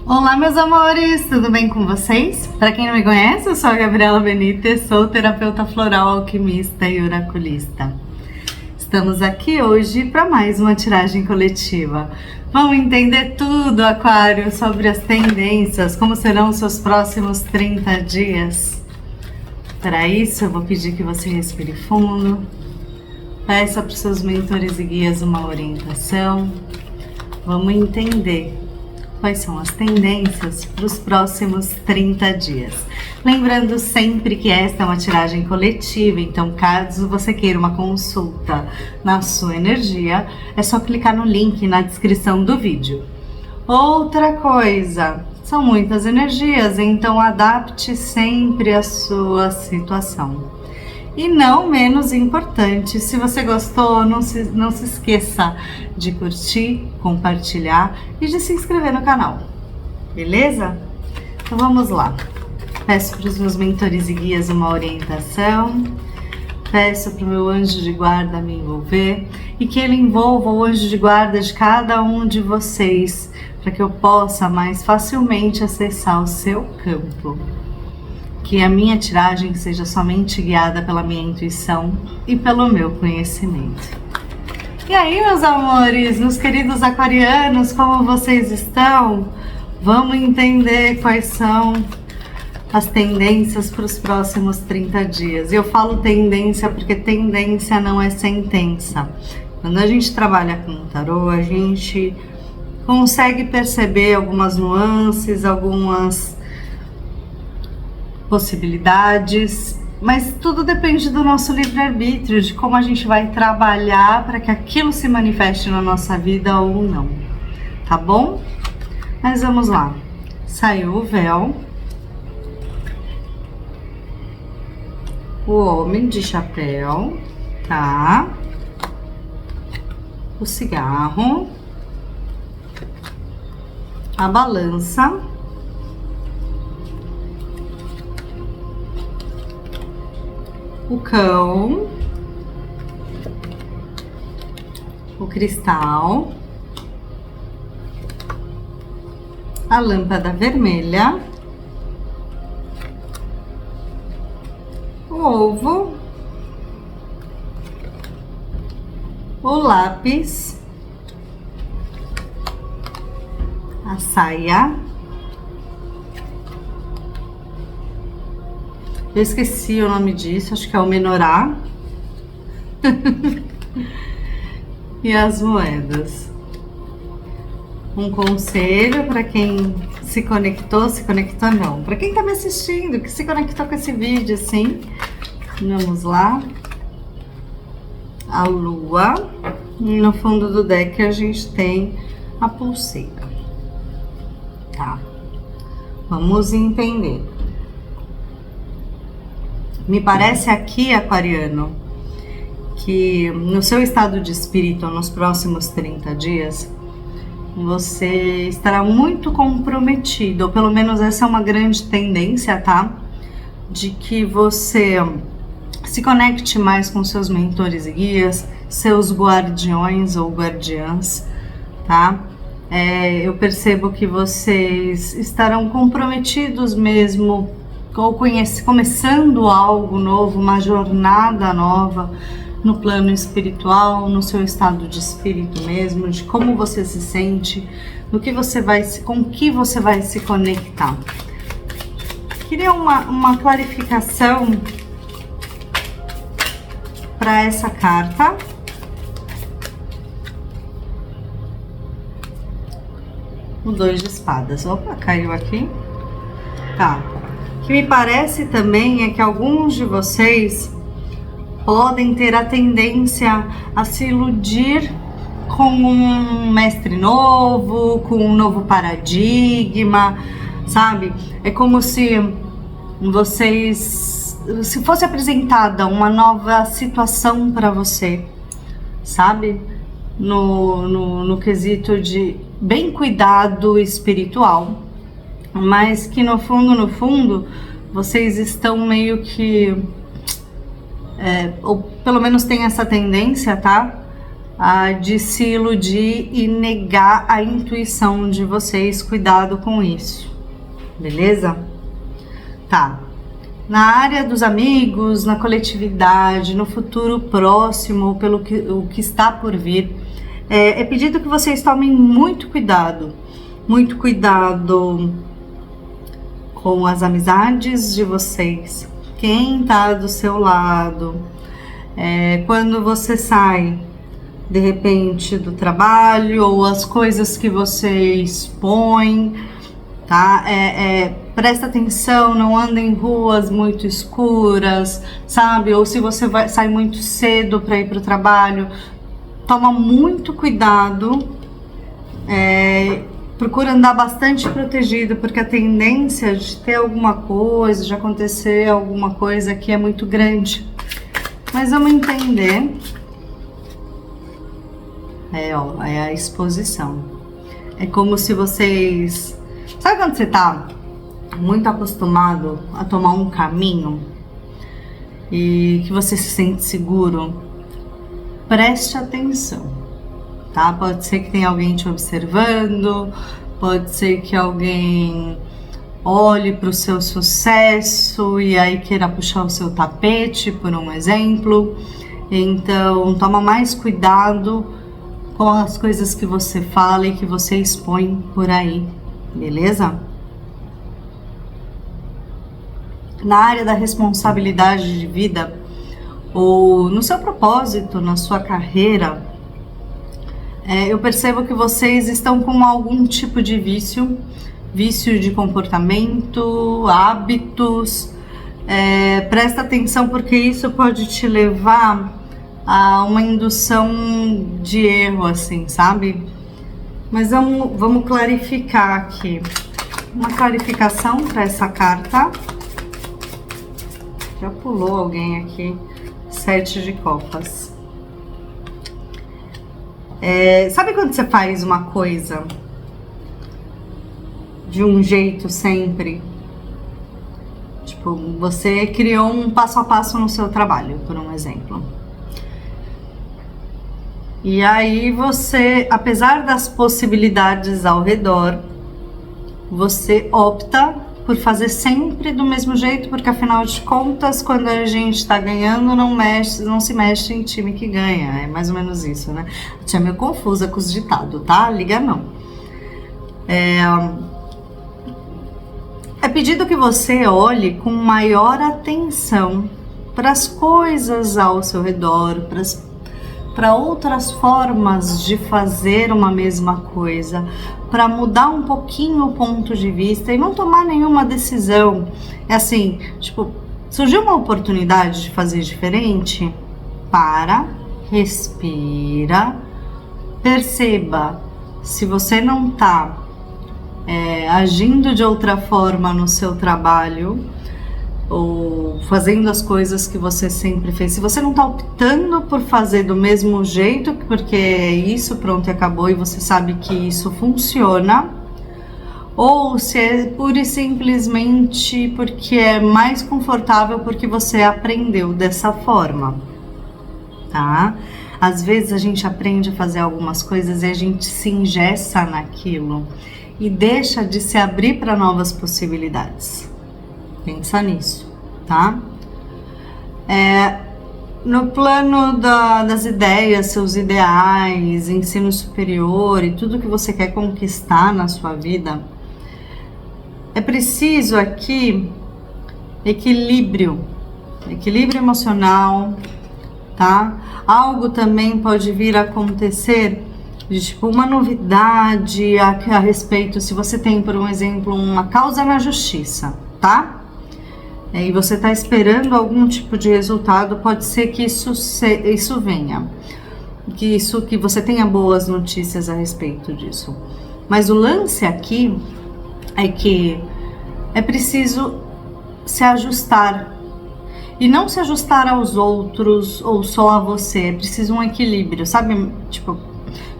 Olá, meus amores, tudo bem com vocês? Para quem não me conhece, eu sou a Gabriela Benítez, sou terapeuta floral, alquimista e oraculista. Estamos aqui hoje para mais uma tiragem coletiva. Vamos entender tudo, Aquário, sobre as tendências, como serão os seus próximos 30 dias. Para isso, eu vou pedir que você respire fundo, peça para os seus mentores e guias uma orientação. Vamos entender quais são as tendências para os próximos 30 dias. Lembrando sempre que esta é uma tiragem coletiva, então caso você queira uma consulta na sua energia, é só clicar no link na descrição do vídeo. Outra coisa, são muitas energias, então adapte sempre a sua situação. E não menos importante, se você gostou, não se esqueça de curtir, compartilhar e de se inscrever no canal, beleza? Então vamos lá. Peço para os meus mentores e guias uma orientação, peço para o meu anjo de guarda me envolver e que ele envolva o anjo de guarda de cada um de vocês, para que eu possa mais facilmente acessar o seu campo. Que a minha tiragem seja somente guiada pela minha intuição e pelo meu conhecimento. E aí, meus amores, meus queridos aquarianos, como vocês estão? Vamos entender quais são as tendências para os próximos 30 dias. Eu falo tendência porque tendência não é sentença. Quando a gente trabalha com o tarô, a gente consegue perceber algumas nuances, algumas possibilidades, mas tudo depende do nosso livre-arbítrio, de como a gente vai trabalhar para que aquilo se manifeste na nossa vida ou não, tá bom? Mas vamos lá. Saiu o véu, o homem de chapéu, tá? O cigarro, a balança, o cão, o cristal, a lâmpada vermelha, o ovo, o lápis, a saia. Eu esqueci o nome disso, acho que é o menorá. E as moedas. Um conselho para quem se conectou não. Para quem tá me assistindo, que se conectou com esse vídeo, assim. Vamos lá. A lua. E no fundo do deck a gente tem a pulseira. Tá. Vamos entender. Me parece aqui, aquariano, que no seu estado de espírito, nos próximos 30 dias, você estará muito comprometido, ou pelo menos essa é uma grande tendência, tá? De que você se conecte mais com seus mentores e guias, seus guardiões ou guardiãs, tá? Eu percebo que vocês estarão comprometidos mesmo, ou começando algo novo, uma jornada nova no plano espiritual, no seu estado de espírito mesmo, de como você se sente, com que você vai se conectar. Queria uma clarificação para essa carta. O 2 de espadas. Opa, caiu aqui. Tá. O que me parece também é que alguns de vocês podem ter a tendência a se iludir com um mestre novo, com um novo paradigma, sabe? É como se se fosse apresentada uma nova situação para você, sabe? No quesito de bem cuidado espiritual, mas que no fundo, vocês estão meio que, ou pelo menos tem essa tendência, tá? de se iludir e negar a intuição de vocês. Cuidado com isso, beleza? Tá. Na área dos amigos, na coletividade, no futuro próximo, o que está por vir, é pedido que vocês tomem muito cuidado com as amizades de vocês, quem tá do seu lado, quando você sai de repente do trabalho, ou as coisas que você expõe, tá? Presta atenção, não anda em ruas muito escuras, sabe? Ou se você sai muito cedo para ir para o trabalho, toma muito cuidado, procura andar bastante protegido, porque a tendência de ter alguma coisa, de acontecer alguma coisa aqui é muito grande. Mas vamos entender. É a exposição. É como se vocês... Sabe quando você tá muito acostumado a tomar um caminho e que você se sente seguro? Preste atenção, tá? Pode ser que tenha alguém te observando, pode ser que alguém olhe para o seu sucesso e aí queira puxar o seu tapete, por um exemplo. Então, toma mais cuidado com as coisas que você fala e que você expõe por aí, beleza? Na área da responsabilidade de vida, ou no seu propósito, na sua carreira, eu percebo que vocês estão com algum tipo de vício de comportamento, hábitos. Presta atenção, porque isso pode te levar a uma indução de erro, assim, sabe? Mas vamos clarificar aqui. Uma clarificação para essa carta. Já pulou alguém aqui. 7 de copas. Sabe quando você faz uma coisa de um jeito sempre? Tipo, você criou um passo a passo no seu trabalho, por um exemplo. E aí você, apesar das possibilidades ao redor, você opta por fazer sempre do mesmo jeito, porque afinal de contas, quando a gente tá ganhando, não se mexe em time que ganha. É mais ou menos isso, né? Eu tinha meio confusa com os ditados, tá? Liga não. É pedido que você olhe com maior atenção para as coisas ao seu redor, para outras formas de fazer uma mesma coisa, para mudar um pouquinho o ponto de vista e não tomar nenhuma decisão. É assim, tipo, surgiu uma oportunidade de fazer diferente? Para, respira, perceba se você não tá agindo de outra forma no seu trabalho, ou fazendo as coisas que você sempre fez. Se você não tá optando por fazer do mesmo jeito, porque é isso, pronto, e acabou, e você sabe que isso funciona, ou se é pura e simplesmente porque é mais confortável, porque você aprendeu dessa forma, tá? Às vezes a gente aprende a fazer algumas coisas e a gente se engessa naquilo e deixa de se abrir para novas possibilidades. Pensa nisso, tá? No plano das ideias, seus ideais, ensino superior e tudo que você quer conquistar na sua vida, é preciso aqui equilíbrio emocional, tá? Algo também pode vir a acontecer de tipo uma novidade a respeito, se você tem, por um exemplo, uma causa na justiça, tá? E você está esperando algum tipo de resultado, pode ser que isso venha, que você tenha boas notícias a respeito disso. Mas o lance aqui é que é preciso se ajustar, e não se ajustar aos outros ou só a você. É preciso um equilíbrio, sabe? Tipo,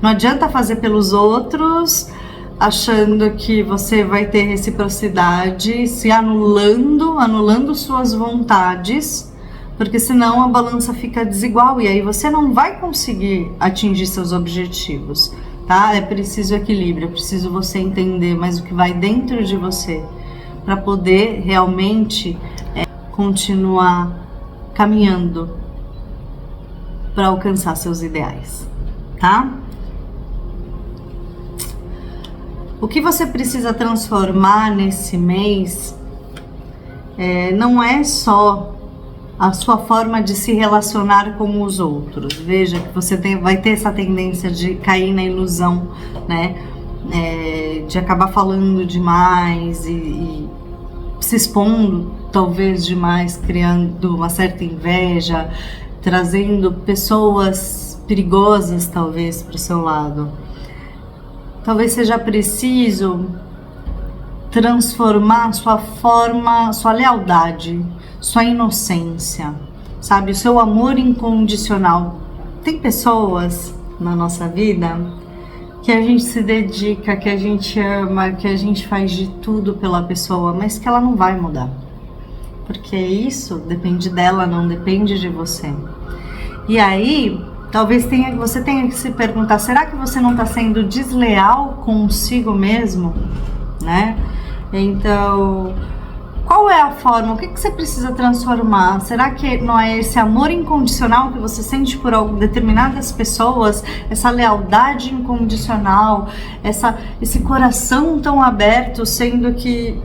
não adianta fazer pelos outros achando que você vai ter reciprocidade, se anulando suas vontades porque senão a balança fica desigual e aí você não vai conseguir atingir seus objetivos, tá? É preciso equilíbrio, é preciso você entender mais o que vai dentro de você para poder realmente continuar caminhando para alcançar seus ideais, tá? O que você precisa transformar nesse mês não é só a sua forma de se relacionar com os outros. Veja que você vai ter essa tendência de cair na ilusão, né? De acabar falando demais e se expondo talvez demais, criando uma certa inveja, trazendo pessoas perigosas talvez para o seu lado. Talvez seja preciso transformar sua lealdade, sua inocência, sabe? O seu amor incondicional. Tem pessoas na nossa vida que a gente se dedica, que a gente ama, que a gente faz de tudo pela pessoa, mas que ela não vai mudar. Porque isso depende dela, não depende de você. E aí, talvez você tenha que se perguntar, será que você não está sendo desleal consigo mesmo? Né? Então, qual é a forma? O que você precisa transformar? Será que não é esse amor incondicional que você sente por determinadas pessoas? Essa lealdade incondicional? Esse coração tão aberto, sendo que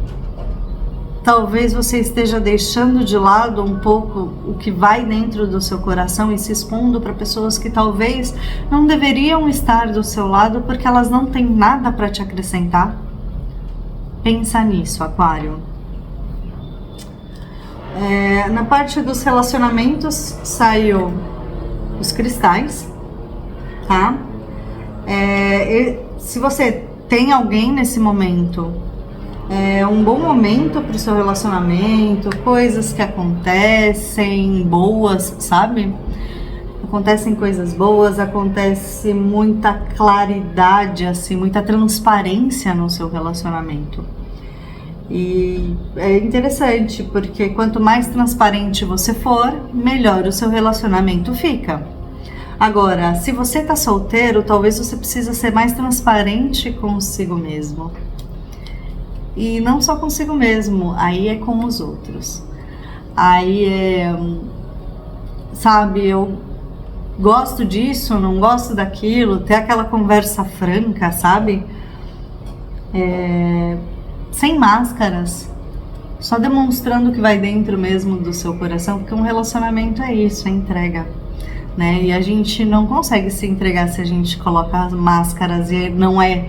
talvez você esteja deixando de lado um pouco o que vai dentro do seu coração e se expondo para pessoas que talvez não deveriam estar do seu lado porque elas não têm nada para te acrescentar? Pensa nisso, Aquário. Na parte dos relacionamentos saiu os cristais, tá? Se você tem alguém nesse momento, é um bom momento para o seu relacionamento, coisas que acontecem boas, sabe? Acontecem coisas boas, acontece muita claridade, assim, muita transparência no seu relacionamento. E é interessante, porque quanto mais transparente você for, melhor o seu relacionamento fica. Agora, se você tá solteiro, talvez você precisa ser mais transparente consigo mesmo. E não só consigo mesmo, aí é com os outros. Aí sabe, eu gosto disso, não gosto daquilo, ter aquela conversa franca, sabe? Sem máscaras, só demonstrando o que vai dentro mesmo do seu coração, porque um relacionamento é isso, é entrega, né? E a gente não consegue se entregar se a gente coloca as máscaras e não é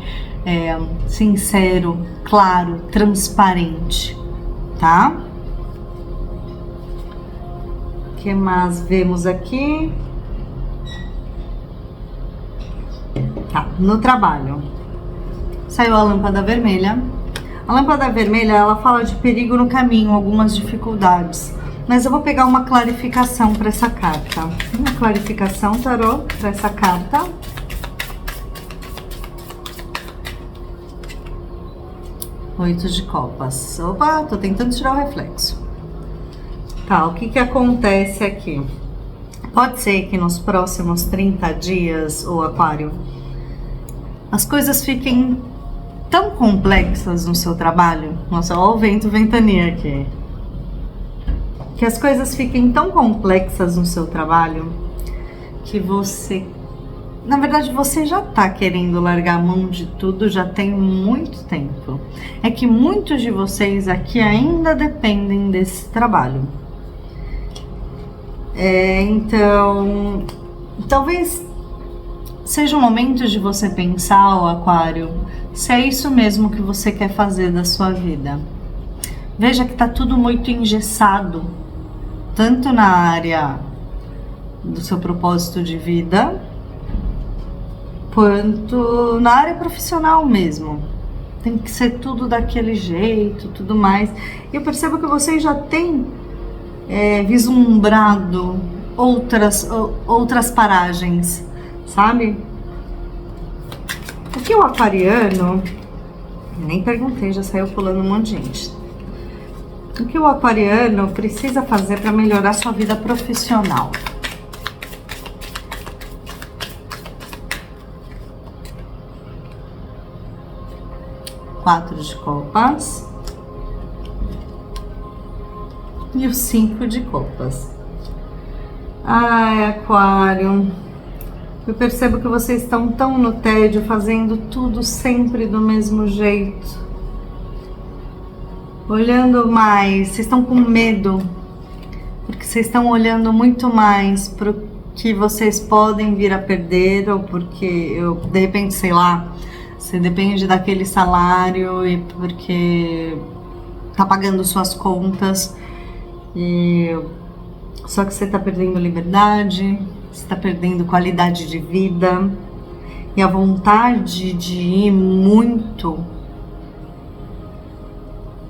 sincero, claro, transparente, tá? O que mais vemos aqui? Tá, no trabalho. Saiu a lâmpada vermelha. A lâmpada vermelha, ela fala de perigo no caminho, algumas dificuldades. Mas eu vou pegar uma clarificação para essa carta. Uma clarificação, tarô, para essa carta. Oito de copas. Opa, tô tentando tirar o reflexo. Tá, o que acontece aqui? Pode ser que nos próximos 30 dias, o Aquário, as coisas fiquem tão complexas no seu trabalho. Nossa, olha o vento ventania aqui. Que as coisas fiquem tão complexas no seu trabalho que você... Na verdade, você já tá querendo largar a mão de tudo já tem muito tempo. É que muitos de vocês aqui ainda dependem desse trabalho. Então, talvez seja o momento de você pensar, ó, Aquário, se é isso mesmo que você quer fazer da sua vida. Veja que tá tudo muito engessado, tanto na área do seu propósito de vida, quanto na área profissional mesmo. Tem que ser tudo daquele jeito, tudo mais. E eu percebo que vocês já têm vislumbrado outras paragens, sabe? Porque o aquariano, nem perguntei, já saiu pulando um monte de gente. O que o aquariano precisa fazer para melhorar sua vida profissional? Quatro de copas. E o 5 de copas. Ai, Aquário, eu percebo que vocês estão tão no tédio, fazendo tudo sempre do mesmo jeito. Olhando mais, vocês estão com medo, porque vocês estão olhando muito mais para o que vocês podem vir a perder, ou porque, de repente, sei lá, você depende daquele salário e porque tá pagando suas contas. Só que você está perdendo liberdade, você está perdendo qualidade de vida, e a vontade de ir muito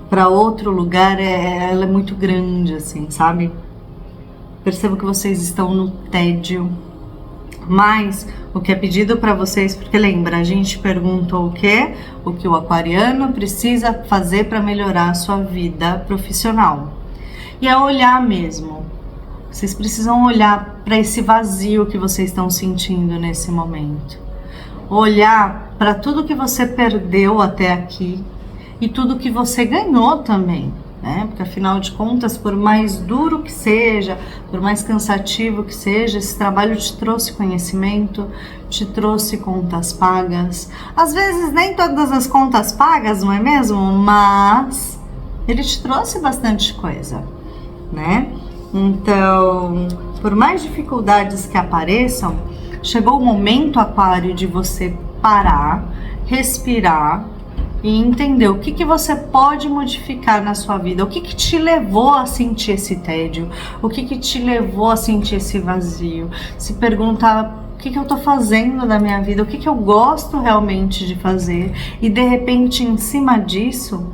para outro lugar ela é muito grande, assim, sabe? Percebo que vocês estão no tédio, mas o que é pedido para vocês, porque lembra, a gente perguntou o que o aquariano precisa fazer para melhorar a sua vida profissional. E é olhar mesmo. Vocês precisam olhar para esse vazio que vocês estão sentindo nesse momento. Olhar para tudo que você perdeu até aqui e tudo que você ganhou também, né? Porque afinal de contas, por mais duro que seja, por mais cansativo que seja, esse trabalho te trouxe conhecimento, te trouxe contas pagas. Às vezes nem todas as contas pagas, não é mesmo? Mas ele te trouxe bastante coisa, né? Então, por mais dificuldades que apareçam, chegou o momento, Aquário, de você parar, respirar e entender o que você pode modificar na sua vida, o que te levou a sentir esse tédio, o que te levou a sentir esse vazio. Se perguntar o que eu tô fazendo da minha vida, o que eu gosto realmente de fazer, e de repente, em cima disso,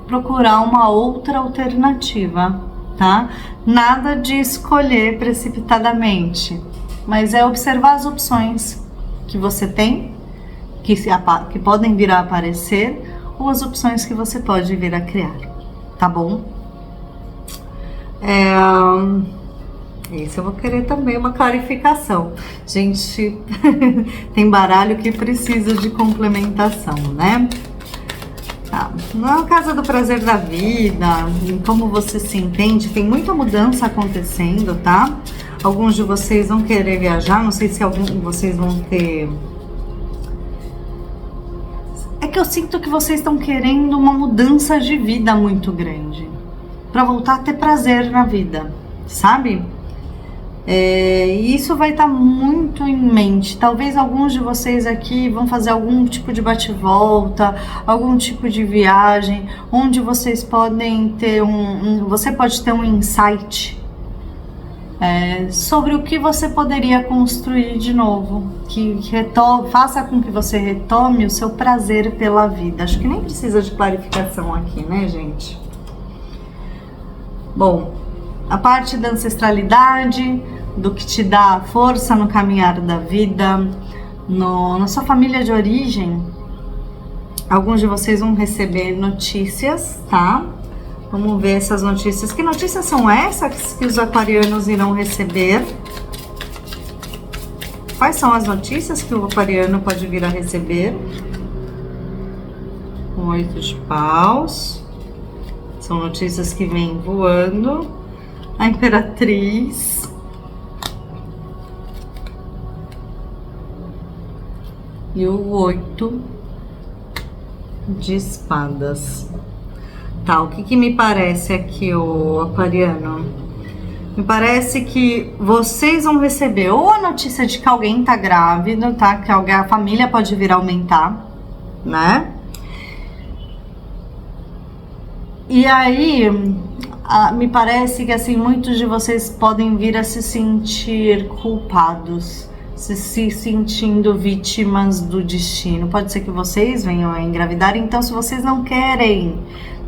procurar uma outra alternativa, tá? Nada de escolher precipitadamente, mas é observar as opções que você tem, que podem vir a aparecer, ou as opções que você pode vir a criar, tá bom? Esse eu vou querer também uma clarificação. Gente, tem baralho que precisa de complementação, né? Tá. Na casa do prazer da vida, em como você se entende, tem muita mudança acontecendo, tá? Alguns de vocês vão querer viajar, não sei se alguns de vocês vão ter... É que eu sinto que vocês estão querendo uma mudança de vida muito grande, para voltar a ter prazer na vida, sabe? E isso vai estar muito em mente. Talvez alguns de vocês aqui vão fazer algum tipo de bate-volta, algum tipo de viagem, onde vocês podem ter você pode ter um insight sobre o que você poderia construir de novo, que faça com que você retome o seu prazer pela vida. Acho que nem precisa de clarificação aqui, né, gente? Bom, a parte da ancestralidade, do que te dá força no caminhar da vida, na sua família de origem, alguns de vocês vão receber notícias, tá? Vamos ver essas notícias. Que notícias são essas que os aquarianos irão receber? Quais são as notícias que o aquariano pode vir a receber? 8 de paus. São notícias que vêm voando. A Imperatriz. E o 8 de espadas. Tá, o que me parece aqui, o aquariano? Me parece que vocês vão receber ou a notícia de que alguém tá grávido, tá? Que a família pode vir a aumentar, né? E aí, me parece que assim, muitos de vocês podem vir a se sentir culpados, se sentindo vítimas do destino. Pode ser que vocês venham a engravidar, então se vocês não querem,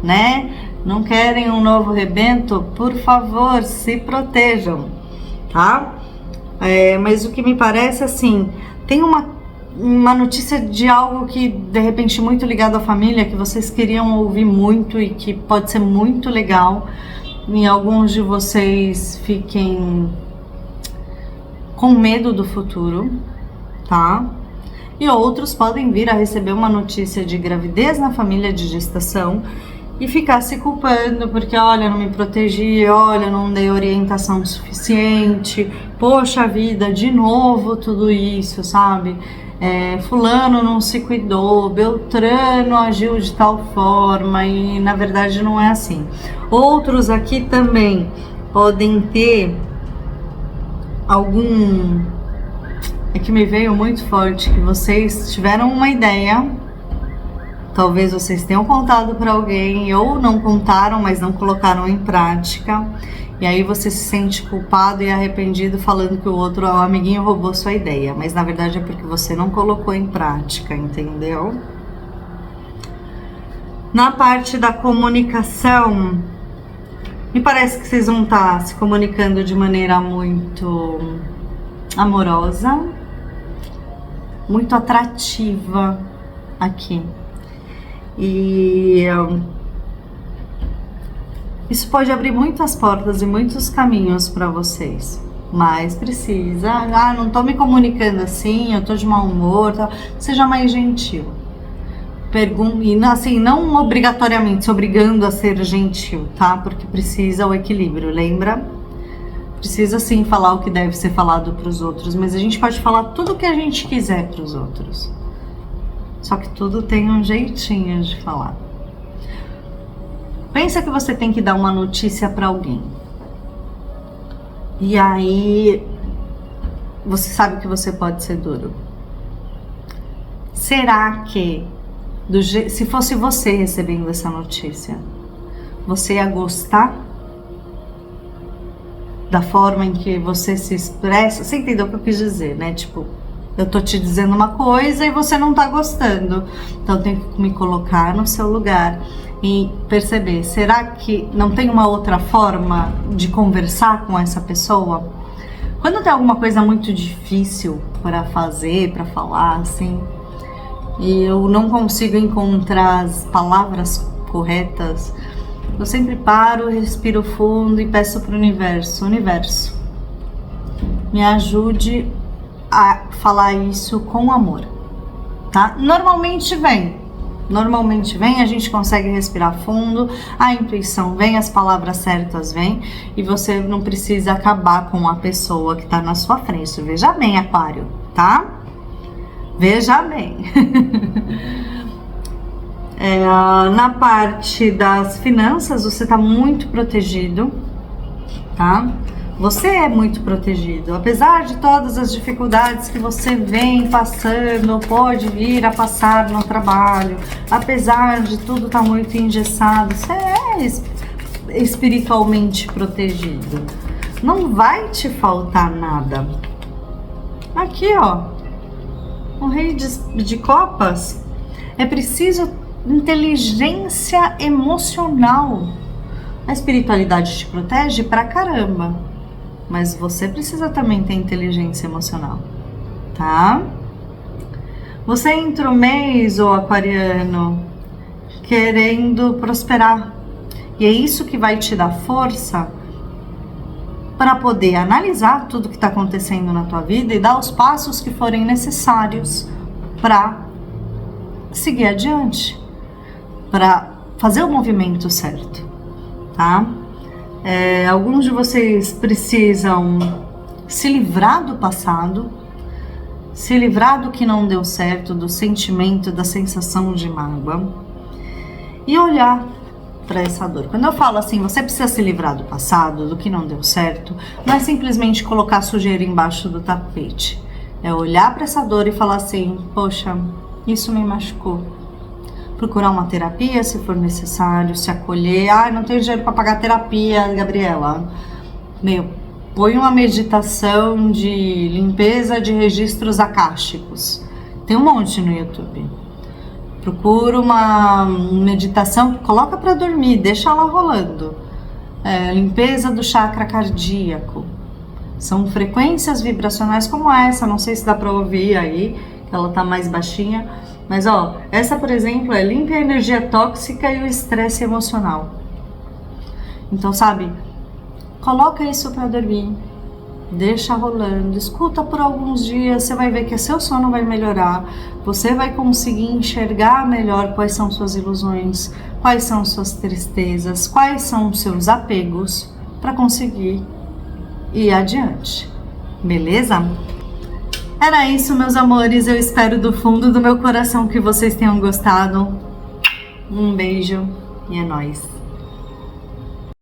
né? Não querem um novo rebento, por favor, se protejam, tá? Mas o que me parece assim, tem uma notícia de algo que de repente muito ligado à família, que vocês queriam ouvir muito e que pode ser muito legal, e alguns de vocês fiquem com medo do futuro, tá? E outros podem vir a receber uma notícia de gravidez na família, de gestação, e ficar se culpando porque, olha, não me protegi, olha, não dei orientação suficiente, poxa vida, de novo tudo isso, sabe? Fulano não se cuidou, Beltrano agiu de tal forma, e na verdade não é assim. Outros aqui também podem ter algum... É que me veio muito forte que vocês tiveram uma ideia, talvez vocês tenham contado para alguém ou não contaram, mas não colocaram em prática, e aí você se sente culpado e arrependido falando que o outro, o amiguinho, roubou sua ideia, mas na verdade é porque você não colocou em prática, entendeu? Na parte da comunicação, me parece que vocês vão estar se comunicando de maneira muito amorosa, muito atrativa aqui. E isso pode abrir muitas portas e muitos caminhos para vocês. Mas precisa, não tô me comunicando assim, eu tô de mau humor, tá? Seja mais gentil. E assim, não obrigatoriamente se obrigando a ser gentil, tá? Porque precisa o equilíbrio, lembra? Precisa sim falar o que deve ser falado para os outros, mas a gente pode falar tudo o que a gente quiser para os outros. Só que tudo tem um jeitinho de falar. Pensa que você tem que dar uma notícia para alguém. E aí você sabe que você pode ser duro. Será que se fosse você recebendo essa notícia, você ia gostar da forma em que você se expressa? Você entendeu o que eu quis dizer, né? Tipo, eu tô te dizendo uma coisa e você não tá gostando. Então eu tenho que me colocar no seu lugar e perceber, será que não tem uma outra forma de conversar com essa pessoa? Quando tem alguma coisa muito difícil para fazer, para falar, assim, e eu não consigo encontrar as palavras corretas, eu sempre paro, respiro fundo e peço para o universo, me ajude a falar isso com amor, tá? Normalmente vem, a gente consegue respirar fundo, a intuição vem, as palavras certas vêm, e você não precisa acabar com a pessoa que tá na sua frente. Veja bem, Aquário, tá? Veja bem. Na parte das finanças, você tá muito protegido, tá? Você é muito protegido, apesar de todas as dificuldades que você vem passando, pode vir a passar no trabalho, apesar de tudo estar muito engessado, você é espiritualmente protegido. Não vai te faltar nada. Aqui, ó, o Rei de Copas. É preciso inteligência emocional. A espiritualidade te protege pra caramba. Mas você precisa também ter inteligência emocional, tá? Você entra o mês, ô aquariano, querendo prosperar. E é isso que vai te dar força para poder analisar tudo que está acontecendo na tua vida e dar os passos que forem necessários para seguir adiante, para fazer o movimento certo, tá? Alguns de vocês precisam se livrar do passado, se livrar do que não deu certo, do sentimento, da sensação de mágoa, e olhar para essa dor. Quando eu falo assim, você precisa se livrar do passado, do que não deu certo, não é simplesmente colocar sujeira embaixo do tapete. É olhar para essa dor e falar assim, poxa, isso me machucou. Procurar uma terapia se for necessário, se acolher. Não tenho dinheiro para pagar terapia, Gabriela. Põe uma meditação de limpeza de registros akáshicos. Tem um monte no YouTube. Procura uma meditação, coloca para dormir, deixa ela rolando. Limpeza do chakra cardíaco. São frequências vibracionais como essa, não sei se dá para ouvir aí, que ela tá mais baixinha. Mas ó, essa por exemplo é limpa a energia tóxica e o estresse emocional. Então sabe, coloca isso para dormir, deixa rolando, escuta por alguns dias, você vai ver que seu sono vai melhorar, você vai conseguir enxergar melhor quais são suas ilusões, quais são suas tristezas, quais são os seus apegos, para conseguir ir adiante, beleza? Era isso, meus amores, eu espero do fundo do meu coração que vocês tenham gostado. Um beijo e é nóis!